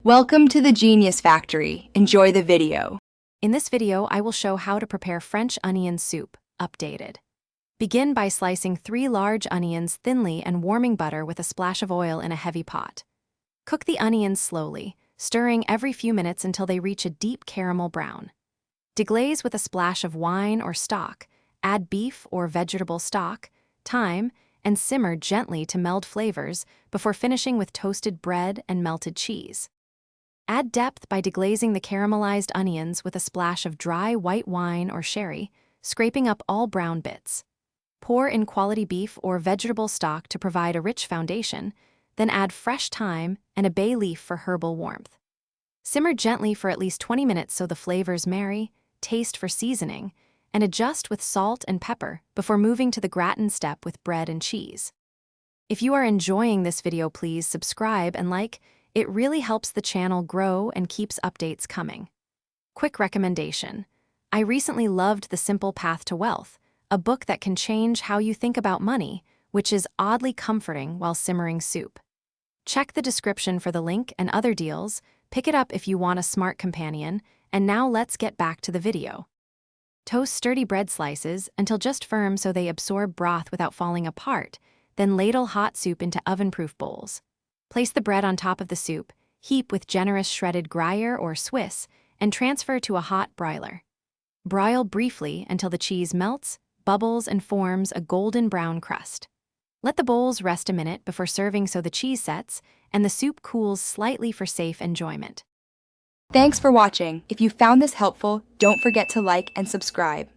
Welcome to the Genius Factory. Enjoy the video. In this video, I will show how to prepare French onion soup, updated. Begin by slicing 3 large onions thinly and warming butter with a splash of oil in a heavy pot. Cook the onions slowly, stirring every few minutes until they reach a deep caramel brown. Deglaze with a splash of wine or stock, add beef or vegetable stock, thyme, and simmer gently to meld flavors before finishing with toasted bread and melted cheese. Add depth by deglazing the caramelized onions with a splash of dry white wine or sherry, scraping up all brown bits. Pour in quality beef or vegetable stock to provide a rich foundation, then add fresh thyme and a bay leaf for herbal warmth. Simmer gently for at least 20 minutes so the flavors marry, taste for seasoning, and adjust with salt and pepper before moving to the gratin step with bread and cheese. If you are enjoying this video, please subscribe and like. It really helps the channel grow and keeps updates coming. Quick recommendation. I recently loved The Simple Path to Wealth, a book that can change how you think about money, which is oddly comforting while simmering soup. Check the description for the link and other deals, pick it up if you want a smart companion, and now let's get back to the video. Toast sturdy bread slices until just firm so they absorb broth without falling apart, then ladle hot soup into oven-proof bowls. Place the bread on top of the soup, heap with generous shredded Gruyere or Swiss, and transfer to a hot broiler. Broil briefly until the cheese melts, bubbles, and forms a golden brown crust. Let the bowls rest a minute before serving so the cheese sets and the soup cools slightly for safe enjoyment. Thanks for watching. If you found this helpful, don't forget to like and subscribe.